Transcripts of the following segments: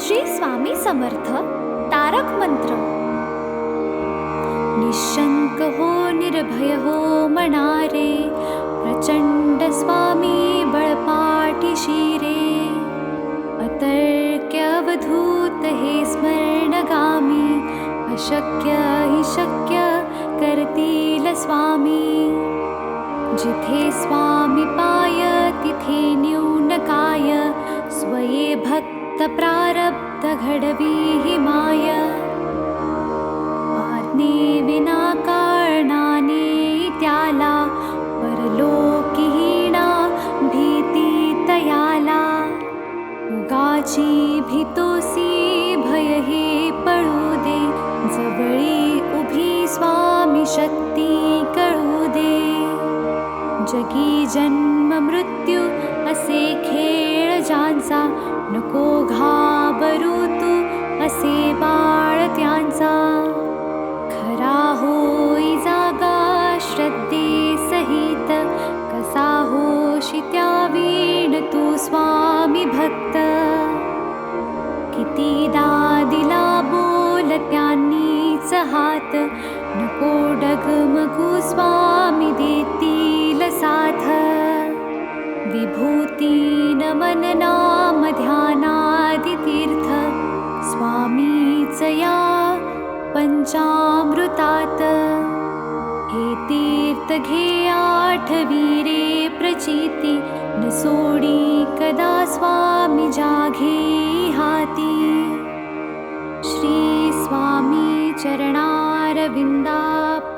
श्री स्वामी समर्थ तारक मंत्र. निशंक हो निर्भय हो मनारे, प्रचंड स्वामी बळपाठी शिरे. अतर्क्य अवधूत हे स्मरणगामी, अशक्य हि शक्य करतील स्वामी. जिथे स्वामी पाय तिथे न्यून काय, स्वये भक्त प्रारब्ध घडवी हि माय. आज्ञे विना कारणाने त्याला, परलोकीहीणा भीती तयाला. उगाची भीतोसी भय हे पळू दे, जवळी उभी स्वामी शक्ती कळू दे. जगी जन्म मृत्यू असे खेळ ज्यांचा, नको घाबरू तू असे बाळ त्यांचा. खरा होई जागा श्रद्धे सहित, कसा होशी त्या वीण तू स्वामी भक्त. कितीदा दिला बोल त्यांनीच हात, नको डगमगू स्वामी देतील साथ. विभूती नमन नाम ध्यानादि तीर्थ, स्वामीच या पंचामृतात. हे तीर्थ घे आठवी रे प्रचिती, न सोडी कदा स्वामी जाघे हाती. श्री स्वामी चरणारविंदा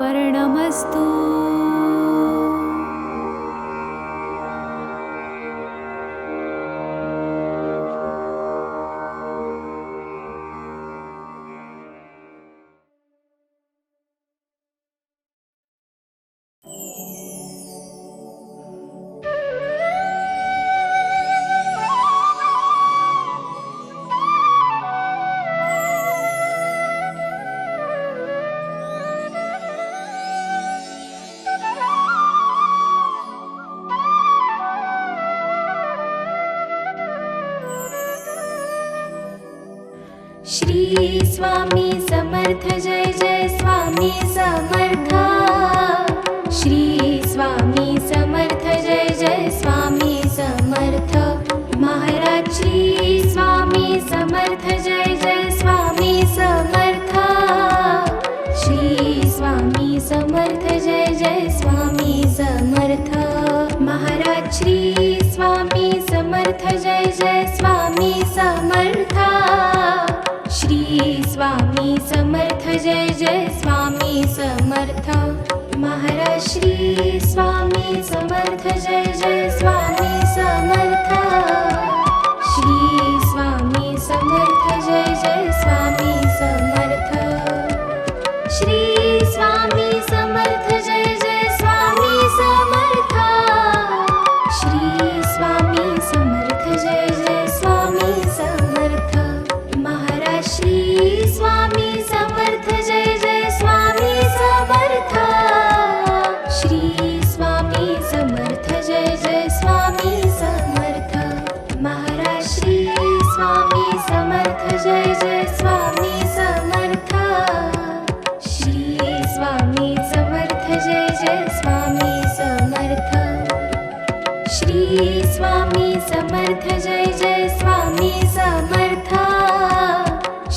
पर्णमस्तु. श्री स्वामी समर्थ जय जय स्वामी समर्थ. श्री स्वामी समर्थ जय जय स्वामी समर्थ. महाराज श्री स्वामी समर्थ जय जय स्वामी समर्थ. श्री स्वामी समर्थ जय जय स्वामी समर्थ. महाराज श्री स्वामी समर्थ जय जय स्वामी समर्थ. श्री स्वामी समर्थ जय जय स्वामी समर्थ. महाराज श्री स्वामी समर्थ जय जय स्वामी समर्थ. श्री स्वामी समर्थ जय जय स्वामी समर्थ. श्री स्वामी समर्थ जय जय स्वामी समर्थ. श्री स्वामी समर्थ जय जय स्वामी समर्थ. महाराज श्री स्वामी समर्थ जय जय स्वामी समर्थ. श्री स्वामी समर्थ जय जय स्वामी समर्थ. महाराज श्री स्वामी समर्थ जय जय स्वामी समर्थ. श्री स्वामी समर्थ जय जय स्वामी समर्थ. श्री स्वामी समर्थ जय जय स्वामी समर्थ.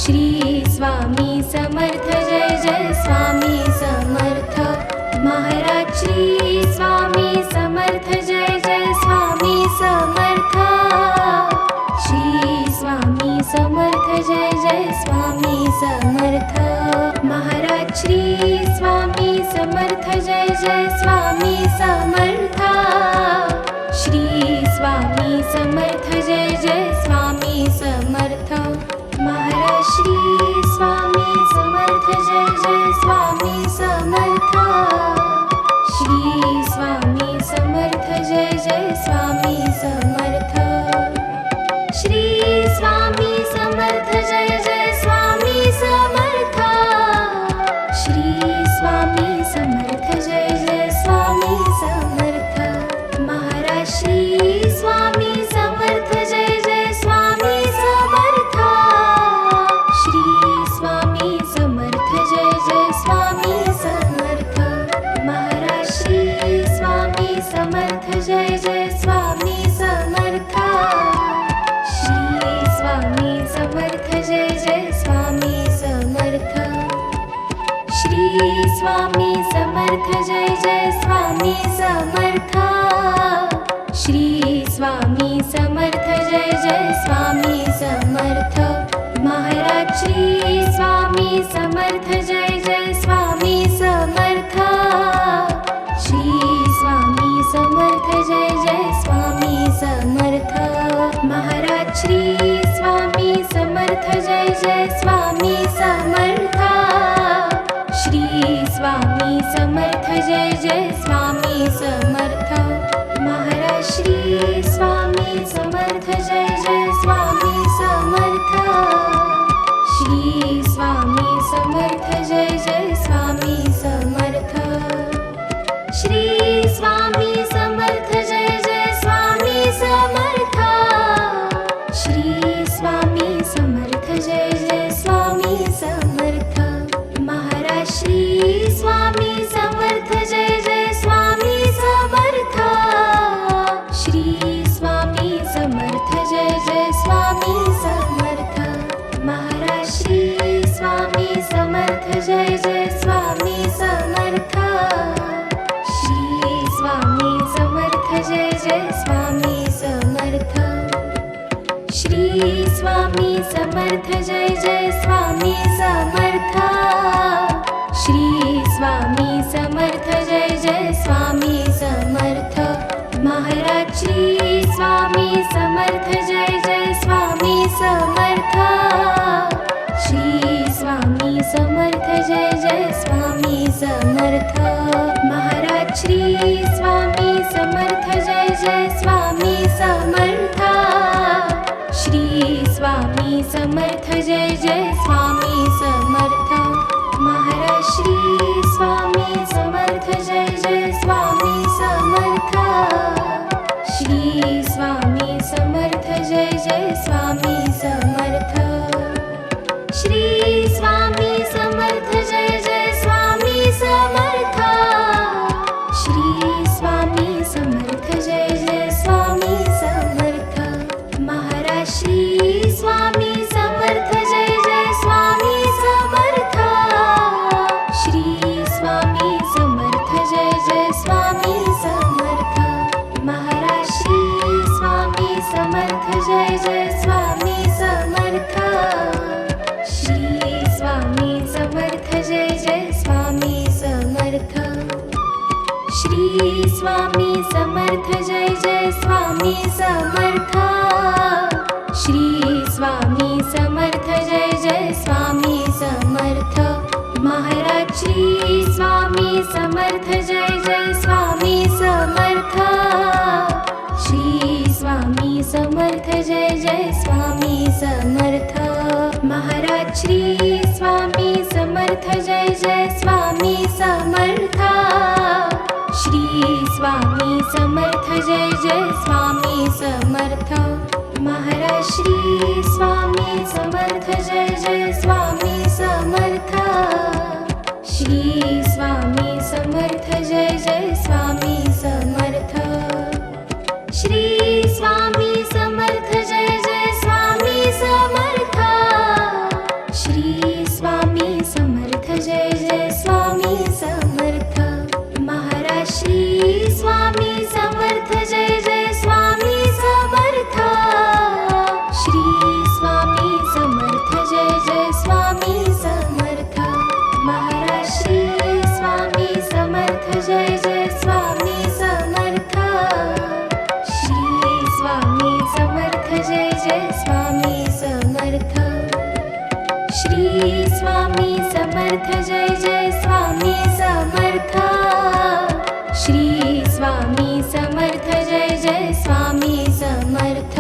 श्री स्वामी समर्थ जय जय स्वामी समर्थ. महाराज श्री स्वामी समर्थ जय जय स्वामी समर्थ. श्री स्वामी समर्थ जय जय स्वामी समर्थ. महाराज श्री स्वामी समर्थ जय जय स्वामी समर्थ. श्री स्वामी समर्थ जय जय स्वामी समर्थ. महाराज श्री स्वामी समर्थ जय जय स्वामी समर्थ. श्री स्वामी समर्थ जय जय स्वामी समर्थ. श्री स्वामी समर्थ जय जय स्वामी समर्थ. श्री स्वामी समर्थ जय जय स्वामी समर्थ. महाराज श्री स्वामी समर्थ जय जय स्वामी समर्थ. समर्थ जय जय स्वामी समर्थ श्री स्वामी समर्थ जय जय स्वामी समर्थ श्री स्वामी समर्थ जय जय स्वामी समर्थ महाराज श्री स्वामी समर्थ जय जय स्वामी समर्थ श्री स्वामी समर्थ जय जय स्वामी समर्थ महाराज श्री स्वामी समर्थ जय जय स्वामी समर्थ श्री स्वामी समर्थ जय जय स्वामी समर्थ महाराज श्री स्वामी समर्थ जय जय स्वामी समर्थ श्री स्वामी समर्थ जय जय स्वामी समर्थ श्री स्वामी समर्थ जय जय स्वामी समर्थ श्री स्वामी समर्थ जय जय स्वामी समर्थ महाराज श्री स्वामी समर्थ जय जय स्वामी समर्थ श्री स्वामी समर्थ जय जय स्वामी समर्थ महाराज श्री स्वामी समर्थ जय जय स्वामी समर्थ श्री स्वामी समर्थ जय जय स्वामी समर्थ श्री स्वामी समर्थ जय जय स्वामी समर्थ श्री स्वामी समर्थ जय जय स्वामी समर्थ महाराज श्री स्वामी समर्थ जय जय स्वामी समर्थ श्री स्वामी समर्थ जय जय स्वामी समर्थ महाराज श्री स्वामी समर्थ जय जय स्वामी समर्थ श्री स्वामी समर्थ जय जय स्वामी समर्थ महाराज श्री स्वामी समर्थ जय जय स्वामी समर्थ श्री स्वामी समर्थ जय जय स्वामी समर्थ श्री स्वामी समर्थ जय जय स्वामी समर्थ श्री स्वामी समर्थ जय जय स्वामी समर्थ महाराज श्री स्वामी समर्थ जय जय स्वामी समर्थ श्री स्वामी समर्थ जय जय स्वामी समर्थ महाराज श्री स्वामी समर्थ जय जय स्वामी समर्थ श्री स्वामी समर्थ जय जय स्वामी समर्थ श्री स्वामी समर्थ जय जय स्वामी समर्थ श्री स्वामी समर्थ जय जय स्वामी समर्थ महाराज श्री स्वामी समर्थ जय जय स्वामी समर्थ श्री स्वामी समर्थ जय जय स्वामी समर्थ महाराज श्री स्वामी समर्थ जय जय स्वामी समर्थ श्री स्वामी समर्थ जय जय स्वामी समर्थ महाराज श्री स्वामी समर्थ जय जय स्वामी समर्थ श्री स्वामी समर्थ जय जय स्वामी समर्थ श्री स्वामी समर्थ जय जय स्वामी समर्थ श्री स्वामी समर्थ जय जय स्वामी समर्थ महाराज श्री स्वामी समर्थ जय जय स्वामी समर्थ श्री स्वामी समर्थ जय जय स्वामी समर्थ महाराज श्री स्वामी समर्थ जय जय स्वामी समर्थ श्री स्वामी समर्थ जय जय स्वामी समर्थ श्री स्वामी समर्थ जय जय स्वामी समर्थ श्री स्वामी समर्थ जय जय स्वामी समर्थ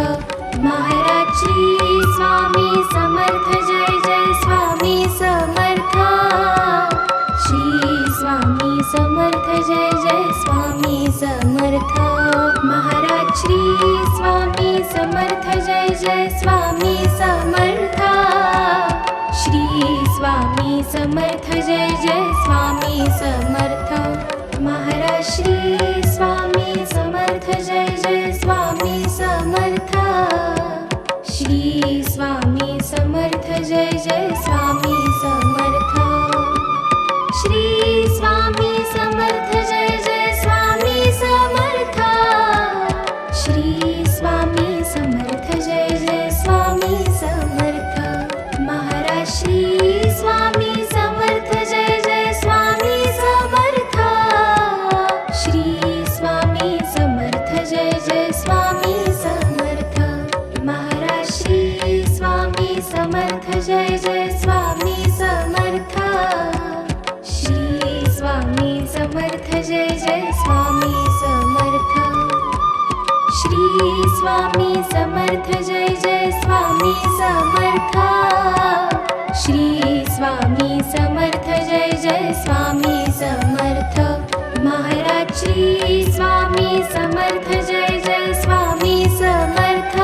महाराज श्री स्वामी समर्थ जय जय स्वामी समर्थ श्री स्वामी समर्थ जय जय स्वामी समर्थ महाराज श्री स्वामी समर्थ जय जय स्वामी समर्थ श्री स्वामी समर्थ जय जय स्वामी समर्थ महाराज श्री स्वामी समर्थ जय जय स्वामी समर्थ श्री स्वामी समर्थ जय जय स्वामी समर्थ श्री स्वामी समर्थ जय जय स्वामी समर्थ श्री स्वामी समर्थ जय जय स्वामी समर्थ महाराज श्री स्वामी समर्थ जय जय स्वामी समर्थ श्री स्वामी समर्थ जय जय स्वामी समर्थ महाराज श्री स्वामी समर्थ जय जय स्वामी समर्थ श्री स्वामी समर्थ जय जय स्वामी समर्थ श्री स्वामी समर्थ जय जय स्वामी समर्थ श्री स्वामी समर्थ जय जय स्वामी समर्थ महाराज श्री स्वामी समर्थ जय जय स्वामी समर्थ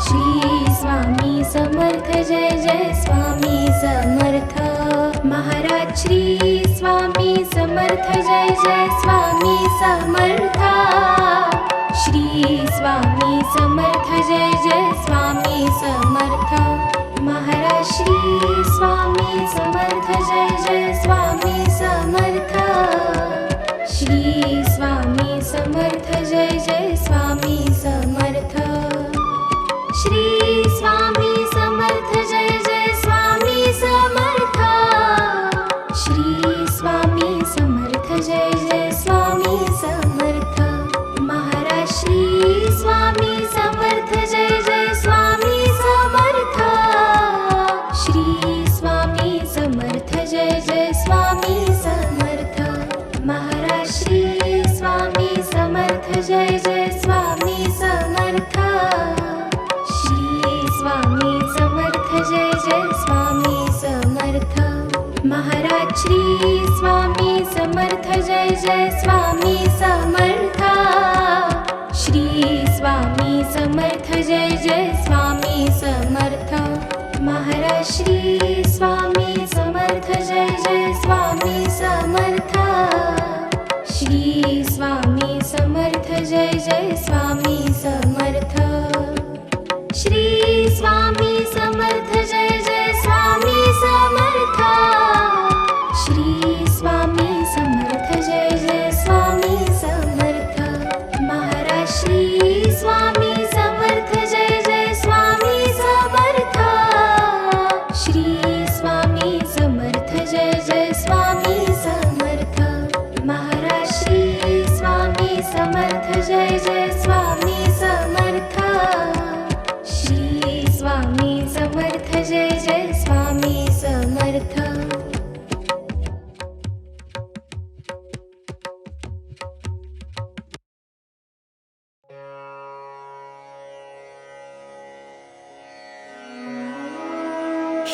श्री स्वामी समर्थ जय जय स्वामी समर्थ महाराज श्री स्वामी समर्थ जय जय स्वामी समर्थ श्री स्वामी समर्थ जय जय स्वामी समर्थ महाराज श्री स्वामी समर्थ जय जय स्वामी समर्थ श्री स्वामी समर्थ जय जय स्वामी समर्थ श्री स्वामी समर्थ जय जय स्वामी समर्थ श्री स्वामी समर्थ जय जय स्वामी समर्थ महाराज श्री स्वामी समर्थ जय जय स्वामी समर्थ श्री स्वामी समर्थ जय जय स्वामी समर्थ महाराज श्री स्वामी समर्थ जय जय स्वामी समर्थ श्री स्वामी समर्थ जय जय स्वामी समर्थ महाराज श्री स्वामी समर्थ जय जय स्वामी समर्थ श्री स्वामी समर्थ जय जय स्वामी समर्थ महाराज श्री स्वामी समर्थ जय जय स्वामी समर्थ श्री स्वामी समर्थ जय जय स्वामी समर्थ श्री स्वामी समर्थ जय जय स्वामी समर्थ श्री स्वामी समर्थ जय जय स्वामी समर्थ महाराज श्री स्वामी समर्थ जय जय स्वामी समर्थ श्री स्वामी समर्थ जय जय स्वामी समर्थ महाराज श्री स्वामी समर्थ जय जय स्वामी समर्थ श्री स्वामी समर्थ जय जय स्वामी समर्थ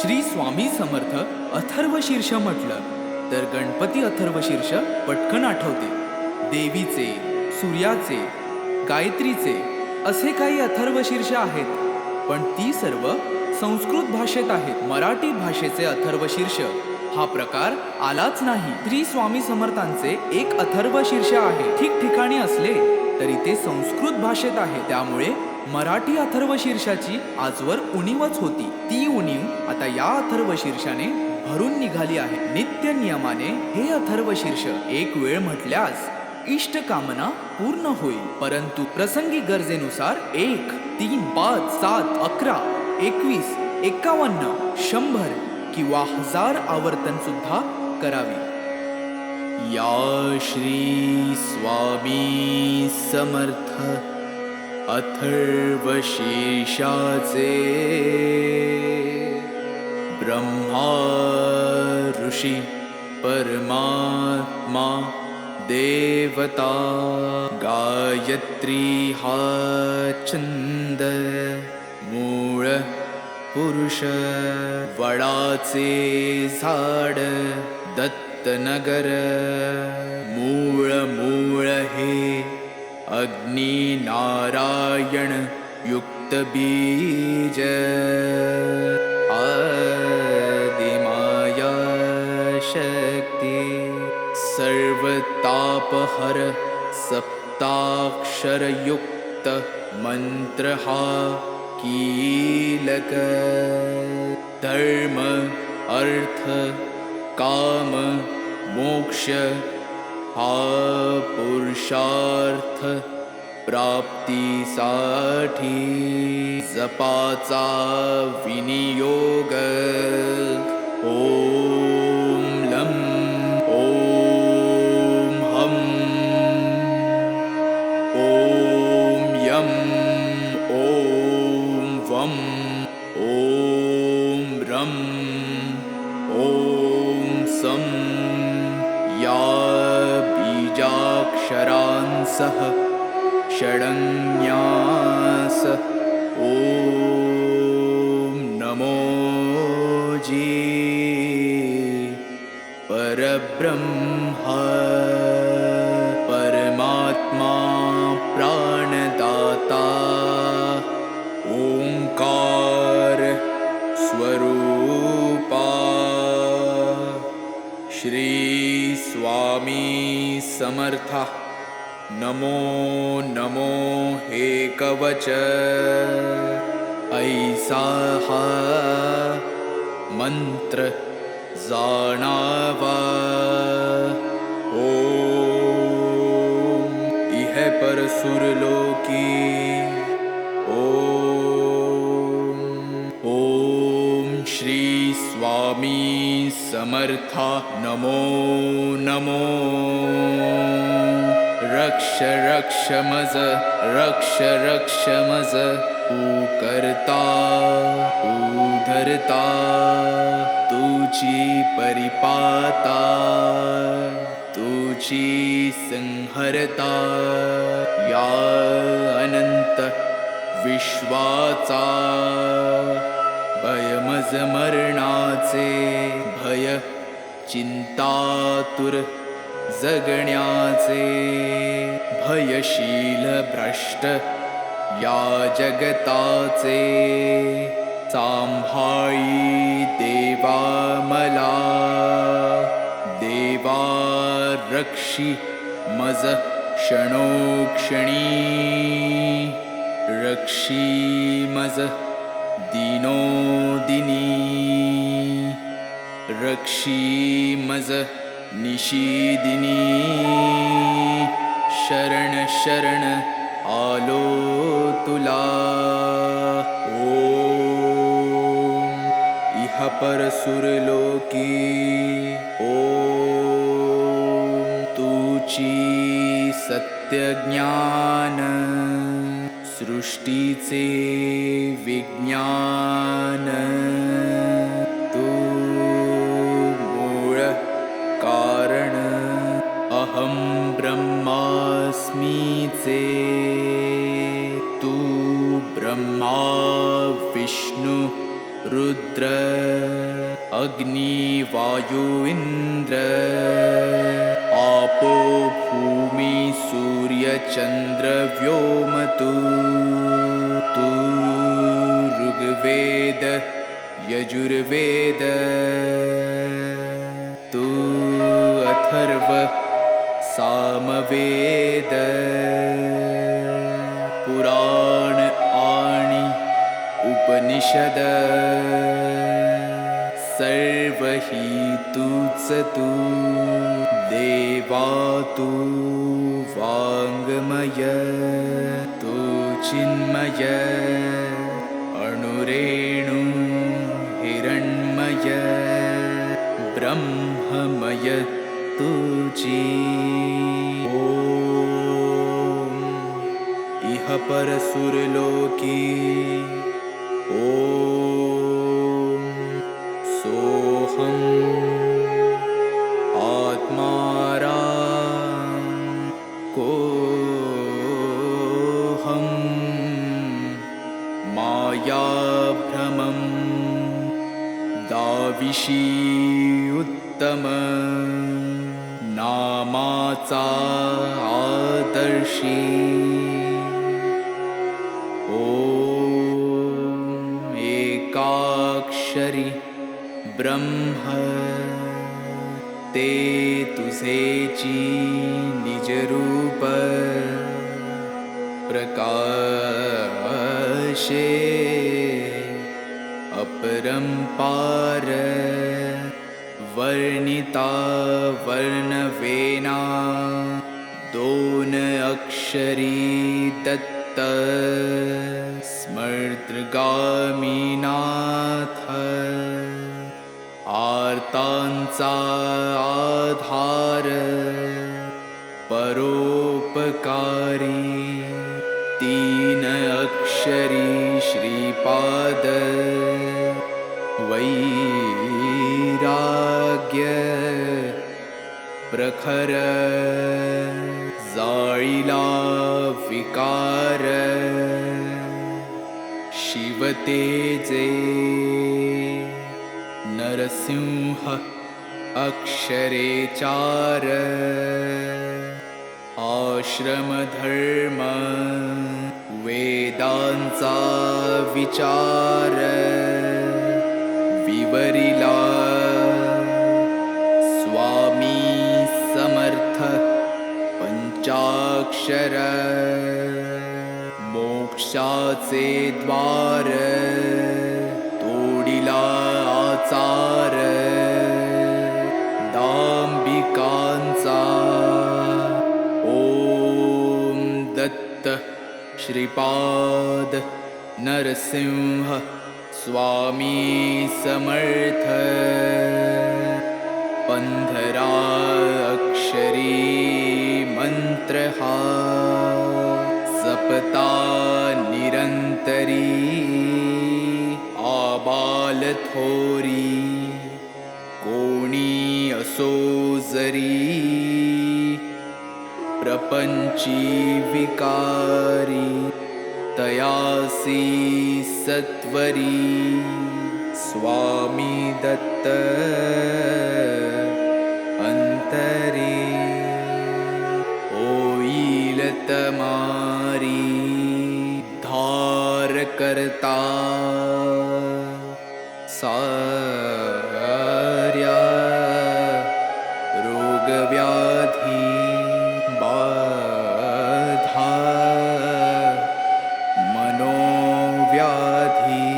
श्री स्वामी समर्थ अथर्वशीर्ष म्हटलं तर गणपती अथर्वशीर्ष पटकन आठवते. देवीचे, सूर्याचे, गायत्रीचे असे काही अथर्वशीर्ष आहेत, पण ती सर्व संस्कृत भाषेत आहेत. मराठी भाषेचे अथर्वशीर्ष हा प्रकार आलाच नाही. श्री स्वामी समर्थांचे एक अथर्वशीर्ष आहे. ठिकठिकाणी असले तरी ते संस्कृत भाषेत आहे. त्यामुळे मराठी अथर्वशीर्षाची आजवर उणीवच होती. ती उणीव आता या अथर्वशीर्षाने भरून निघाली आहे. नित्य नियमाने हे अथर्वशीर्ष एक वेळ म्हटल्यास इष्ट कामना पूर्ण होईल, परंतु प्रसंगी गरजेनुसार 1, 3, 5, 7, 11, 21, 51, 100 किंवा 1000 आवर्तन सुद्धा करावी. या श्री स्वामी समर्थ अथर्वशीर्षाचे ब्रह्मा ऋषी परमात्मा देवता गायत्री हा छंद मूळ पुरुष वडाचे झाड दत्तनगर मूळ मूळ हे अग्नि नारायण युक्त बीज आदिमाया शक्ती सर्व तापहर सप्ताक्षर युक्त मंत्र हा कीलक धर्म अर्थ काम मोक्ष हा पुरुषार्थ प्राप्तीसाठी जपाचा विनियोग ओम लं ओम हम ओम यम ओम वम ओम रम ओम सं या बीजाक्षरांसह षडन्यास ओम नमो जी परब्रह्म परमात्मा प्राणदाता ओंकार स्वरूपा श्री स्वामी समर्था नमो नमो हे कवच ऐसा हा मंत्र जाणावा ओम इह परसुरलोकी ओम श्री स्वामी समर्था नमो नमो रक्ष रक्ष मज रक्ष रक्ष मज तू करता तू धरता तुझी परिपाता तुझी संहरता या अनंत विश्वाचा भयमज मरणाचे भय चिंतातुर जगण्याचे भयशील भ्रष्ट या जगताचे सांभाळी देवा मला देवा रक्षी मज क्षणोक्षणी रक्षी मज दिनोदिनी रक्षी मज निशिदिनी शरण शरण आलो तुला ओम इह परसुरलोकी ओम तुची सत्यज्ञान सृष्टीचे विज्ञान तू मूळ कारण अहं ब्रह्मास्मीचे तू ब्रह्मा विष्णु रुद्र अग्नि वायु इंद्र आपो भूमि सूर्य चंद्र व्योम तू ऋग्वेद यजुर्वेद तू अथर्व सामवेद पुराण आणि उपनिषद सर्व ही तूच तू देवा तू वाङ्मय तू चिन्मय अणुरेणु हिरण्मय ब्रह्ममय तुझी ओम इह परसुरलोकी ओम सोहम आत्माराम कोहम मायाभ्रमं दाविशी उत्तम नामाचा आदर्शी ओम एकाक्षरी ब्रह्म ते तुझेची निजरूप प्रकाशे अपरम्पार वर्णिता वर्णवेना दोन अक्षरी दत्त स्मर्तृगामीनाथ आर्तांचा आधार परोपकारी तीन अक्षरी श्रीपाद वैराग्य प्रखर जाळीला विकार शिवतेजे नरसिंह अक्षरे चार आश्रमधर्म वेदांचा विचार विवरिला स्वामी समर्थ पंचाक्षर मोक्षाचे द्वार तोडिला आचार दांबिकांचा ओम दत्त श्रीपाद नरसिंह स्वामी समर्थ 15 अक्षरी मंत्र हा जपता निरंतरी आबाल थोरी कोणी असो जरी प्रपंची विकारी तयासी सत्वरी स्वामी दत्त अंतरी होईल तमारी धार करता सार्या रोगव्याधी बाधा मनोव्याधी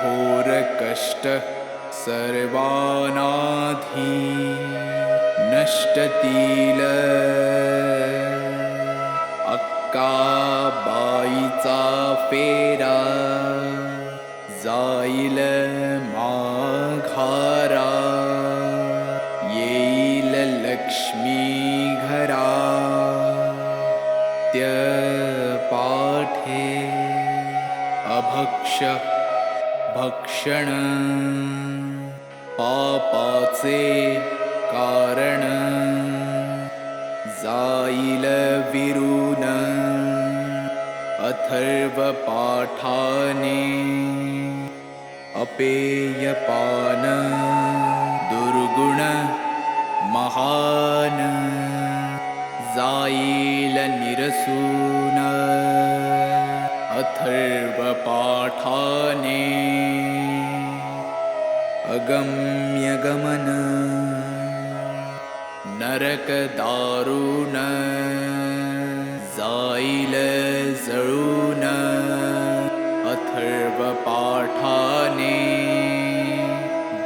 घोर कष्ट सर्वानाधी नष्टतील अक्काबाईचा फेरा जाईल माघारा येईल लक्ष्मी घरा त्य पाठे अभक्ष भक्षण पापाचे कारण जाईल विरून अथर्व पाठाने अपेयपान दुर्गुण महान जाईल निरसून अथर्व पाठाने अगम्य गमन नरक दारुण जाईल जळून अथर्व पाठाने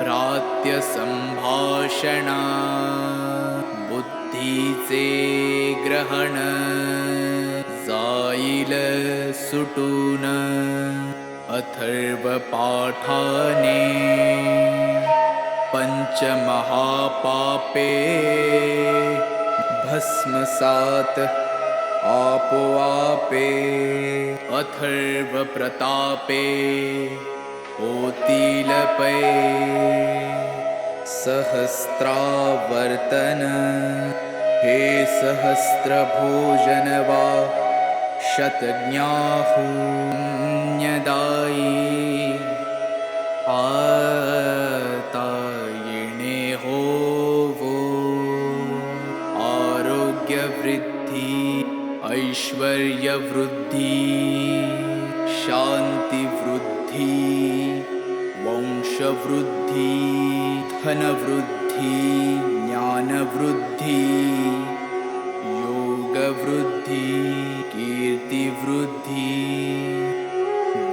भ्रात्य संभाषणा बुद्धीचे ग्रहण जाईल सुटून अथर्व पाठाने पंचमहापापे भस्मसात आपोआपे अथर्व प्रतापे होतील पै सहस्त्रावर्तन हे सहस्त्रभोजन वा शतज्ञाहुन्यदायी आता येणे होवो आरोग्य वृद्धी ऐश्वर्य वृद्धी शांती वृद्धी वंश वृद्धी धन वृद्धी ज्ञान वृद्धी योग वृद्धी कीर्ति वृद्धी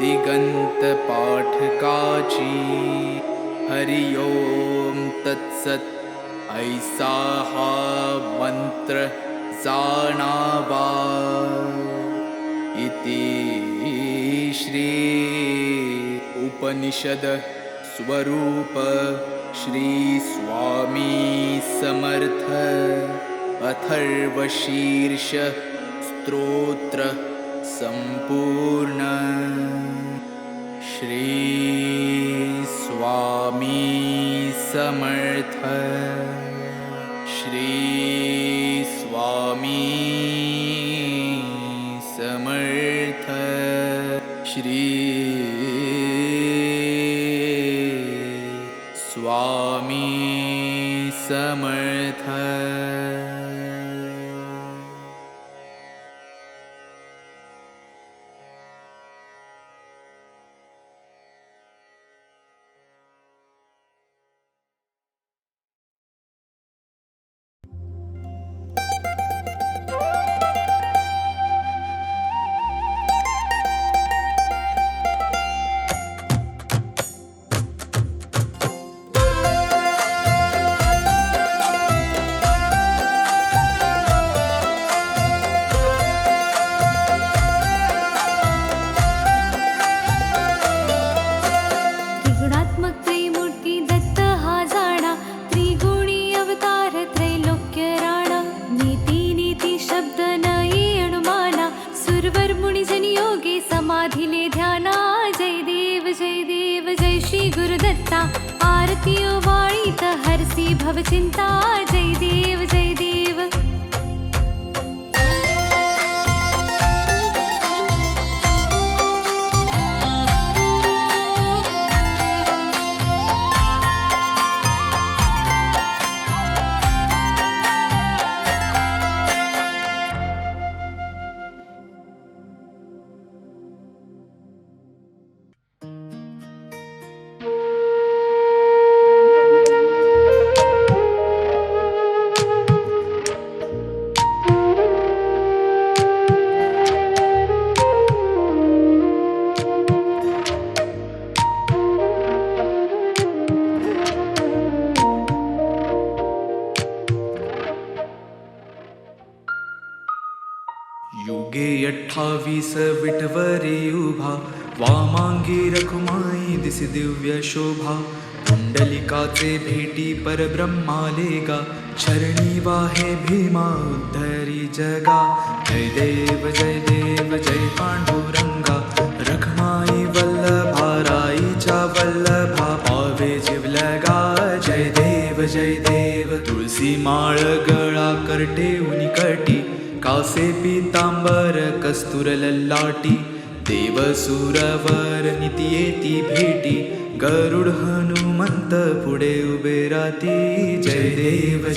दिगंत पाठकाची. हरि ओम तत्सत. ऐसा हा मंत्र जाणावा. इति श्री उपनिषद स्वरूप श्री स्वामी समर्थ अथर्वशीर्ष स्तोत्र संपूर्ण. श्री स्वामी समर्थ. श्री स्वामी समर्थ. श्री स्वामी समर्थ. त्रिगुणात्मक त्रैमूर्ती दत्त हा जाणा. त्रिगुणी अवतार त्रैलोक्य राणा. नीती नीती शब्द नाही अनुमाना. सुरवर मुनिजन योगे समाधिले ध्याना. जय देव जय श्री गुरुदत्ता. आरती ओवाळीत हरसी भवचिंता. जय देव जय देव. युगे 28 विठवरी उभा. वामांगी रखुमाई दिसी दिव्य शोभा. पुंडलिकाचे भेटी परब्रह्माले गा. चरणी वाहे भीमा उद्धरी जगा. जय देव जय पांडुरंगा. रखमाई वल्लभा राईच्या वल्लभा. पावे जिवलगा. जय देव तुळसी माळ गळा करटे उनिकटी. कासे पीतांबर कस्तूर ललाटी. देव सुरवर निती येती भेटी. गरुड हनुमंत पुढे उभे राती. जय देव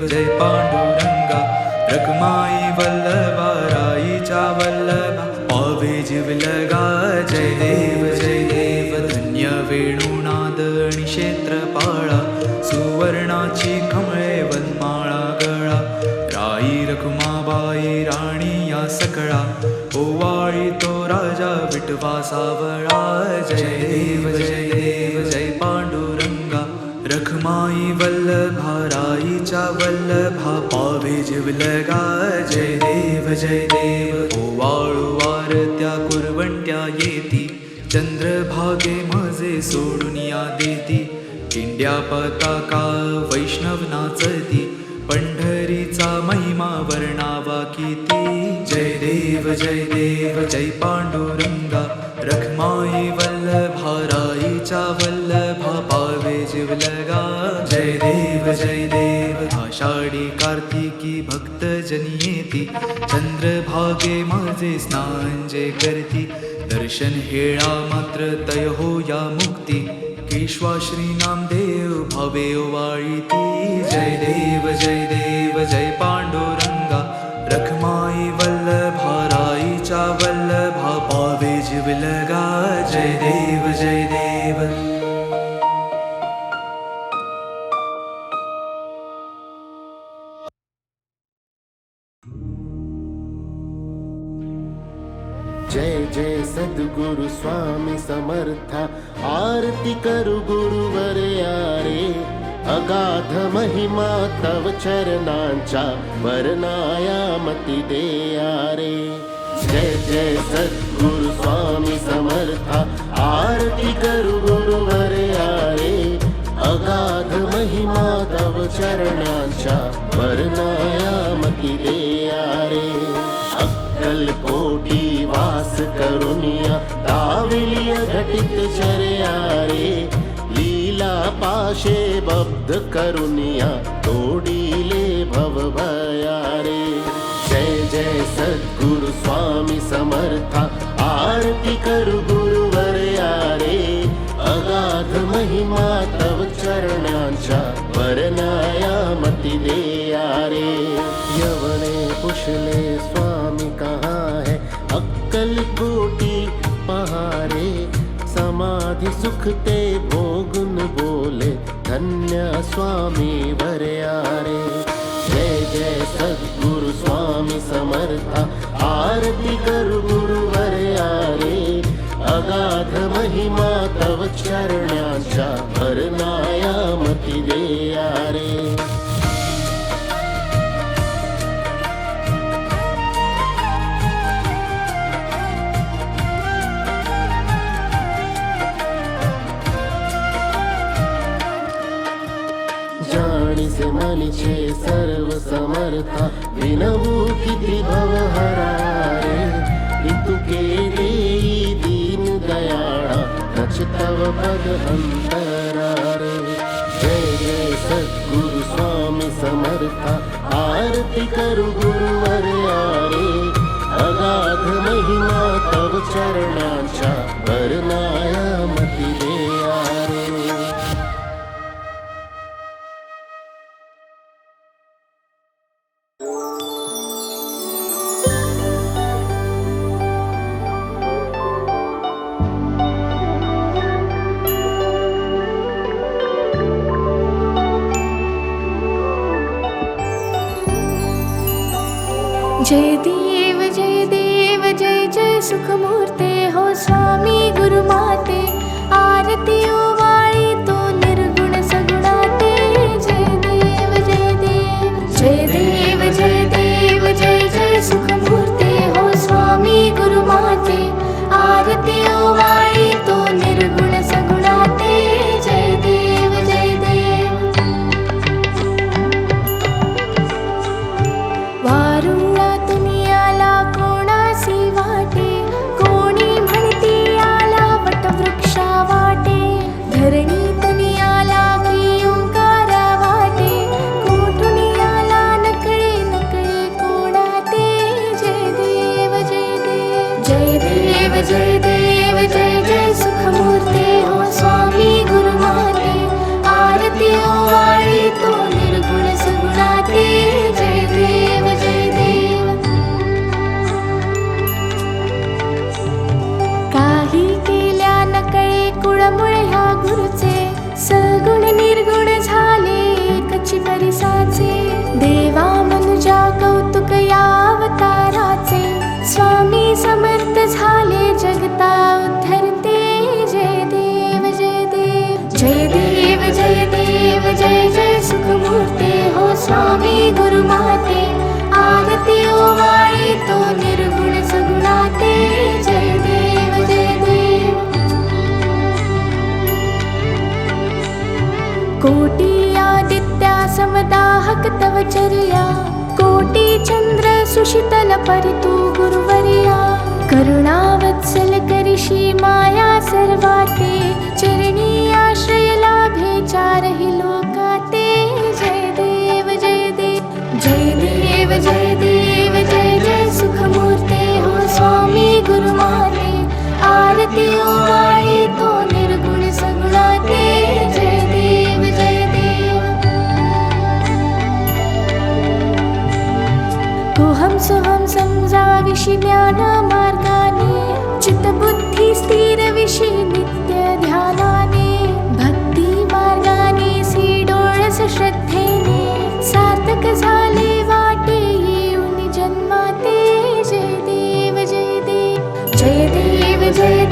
जय पांडुरंगा. रखमाई वल्लभा राईच्या वल्लभा. पावे जिवलगा. जय देव धन्य वेणुनाद आणि क्षेत्रपाळा. सुवर्णाची कमळे वनमाळा गळा. राई रखुमाबाई राणी या सकळा. ओवाळी तो राजा विठवा सावळा. जय देव जय पांडुरंगा. रखमाई वल्लभा राईच्या वल्लभा. पावे जिवलगा. जय देव ओवाळू वारत्या कुरवंट्या येती. चंद्रभागे माझे सोडून या देती. किंड्या पताका वैष्णव नाचती. पंढरीचा महिमा वर्णावा किती. जय देव जय पांडुरंगा. रखमाई वल्लभा राईच्या वल्लभा. पावे जिवलगा. जय देव आषाढी कार्तिकी भक्तजनी येती. चंद्रभागे माझे स्नान जे करती. दर्शन हेळा मात्र तय हो या मुक्ती. केशवा श्री नामदेव भावे ओवाळीती. जय देव जय पांडुरंगा. रखमाई वल्लभा राईच्या वल्लभा. पावे जिवलगा. जय देव जय जय सद्गुरु सद्गुरु स्वामी समर्था आरती करु गुरुवर यारे अगाध महिमा तव चरणांच्या वर्णायामती दे यारे जय जय सद्गुरु स्वामी समर्था आरती करु गुरुवर यारे अगाध महिमा तव चरणांच्या वर्णायामती दे यारे अक्कलकोटी वास करुनिया दाविलिय घटित चर्यारे लीला पाशे बब्ध करुनिया तोडीले भव भयारे जय जय सद्गुरु स्वामी समर्था आरती करु गुरुवर यारे अगाध महिमा तव चरणांच्या वर्णायामती दे यारे यवने पुछले स्वामी कहाँ है अक्कल कोटी पहारे समाधि सुख ते भोगुन बोले धन्य स्वामी वरयारे जय जय सद्गुरु स्वामी समर्था आरती करु गुरुवर यारे अगाध महिमा तव चरणांच्या वर्णायामती दे यारे जाणीसे मनीचे सर्व समर्था विनवू किती भवहरारे इतुके देई दीन दयाळा नच तव पद अंतरारे जय जय सद्गुरु स्वामी समर्था आरती करु गुरुवर यारे अगाध महिमा तव चरणांच्या वर्णायामती दे यारे जय देव जय देव जय जय सुखमूर्ते हो स्वामी गुरुमाते आरती ओवाळी तो निर्गुण सगुणाते जय देव जय देव जय देव जय देव जय जय सुखमूर्ते हो स्वामी गुरुमाते आरती ओवाळी तो निर्गुण सगुणाते जय देव जय देव वारुळा दुनियाला कोणासी वाटे कोणी म्हणती आला वटवृक्षा वाटे धरणी दुनियाला की ओंकारा वाटे कोठुनी आला नकळे नकळे कोणाते जय देव जय देव जय देव जय देव जय जय सुखमूर्ते हो स्वामी गुरुमाते आरती ओवाळी तो निर्गुण सगुणाते जय देव जय देव काही केल्या नकळे कुळमुळे ह्या गुरुचे सगुण निर्गुण झाले एकची परिसाचे देवा मनुजा कौतुक या अवताराचे स्वामी समर्थ झाले जगता उद्धरते जय देव जय देव जय देव जय देव जय जय सुखमूर्ते हो स्वामी गुरुमाते आरती ओवाळी तो निर्गुण सगुणाते जय देव जय देव कोटी आदित्या समदाहक तव चर्या कोटी चंद्र सुशीतल परितु गुरुवर्या करुणावत्सल करिषी माया सर्वाते चरणी आश्रय लाभे चारहि लोकाते जय देव जय देव जय देव जय देव जय जय सुखमूर्ते हो स्वामी गुरुमाते आरती ओवाळी तो निर्गुण सगुणाते जय देव जय देव कोहम सोहम समजाविषि ज्ञान मार्गाने चित्तबुद्धी स्थिर विषि नित्य ध्यानाने भक्ती मार्गाने सी डोळस श्रद्धेने सार्थक झाले वाटे येऊन जन्माते जय देव जय देव जय देव जय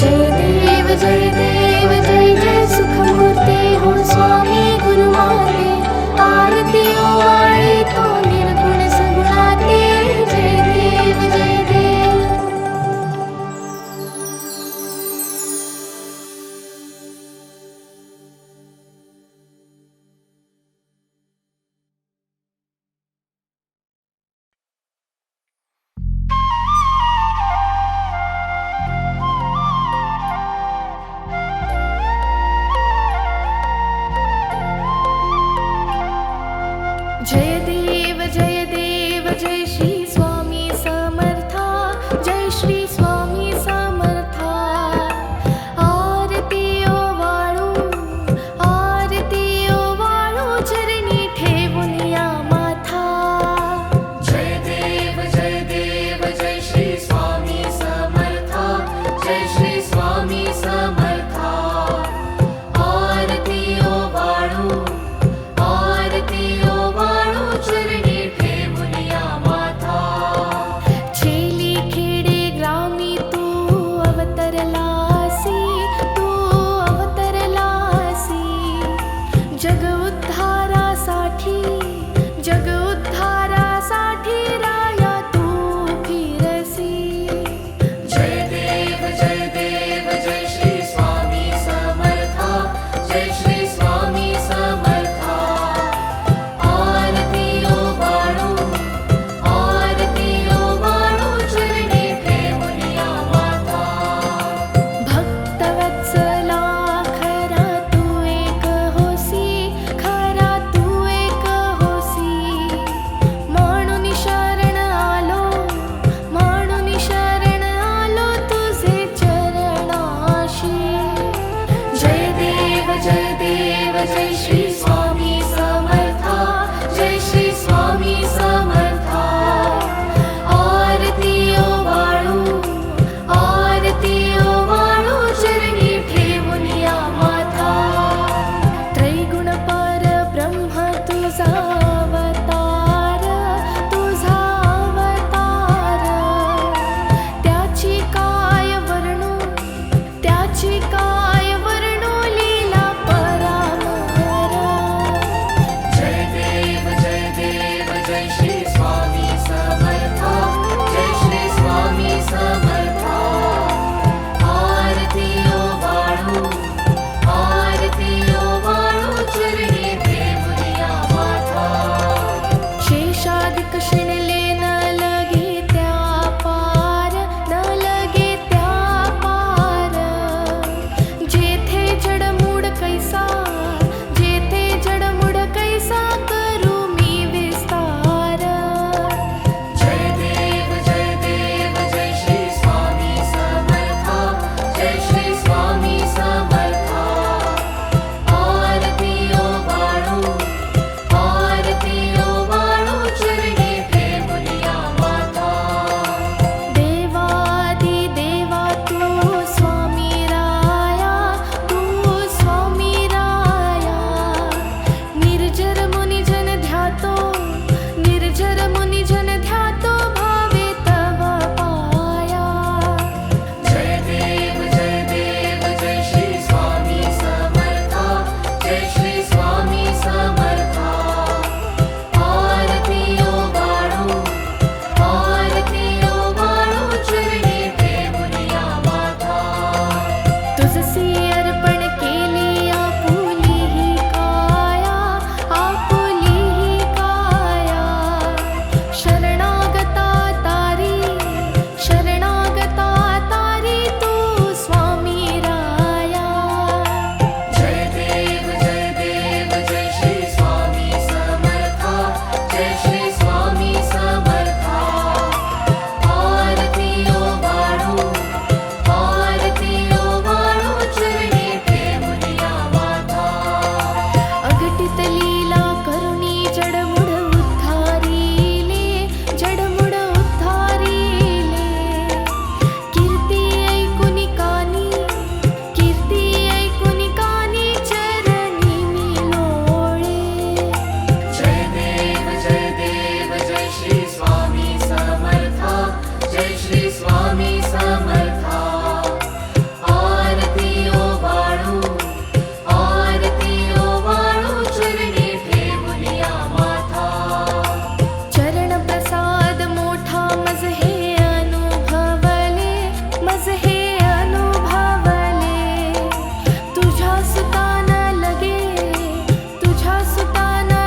जय देव जय जय सुखमूर्ते हो स्वामी गुरुमाते आरती ओवाळी तो निर्गुण सगुणाते जय देव जय देव जय देव जय श्री स्वामी समर्था जय श्री स्वामी समर्था आरती ओवाळू चरणी ठेवून या माथा जय देव जय श्री स्वामी समर्था जय श्री स्वामी समर्था आरती ओवाळू चरणी ठेवून या माथा छेली खेडे ग्रामी तू अवतरलासी जग उद्धारासाठी राया तू फिरसी जय देव जय श्री स्वामी समर्था जय श्री स्वामी समर्था आरती ओवाळू चरणी ठेवून या माथा भक्तवत्सला खरा तू एक होसी म्हणून शरण आलो तुझे चरणाशी जय देव जय श्री स्वामी समर्था जय श्री स्वामी समर्था आरती ओवाळू चरणी ठेवून या माथा त्रैगुण पर ब्रह्म तुझा अवतार त्याची काय वर्णू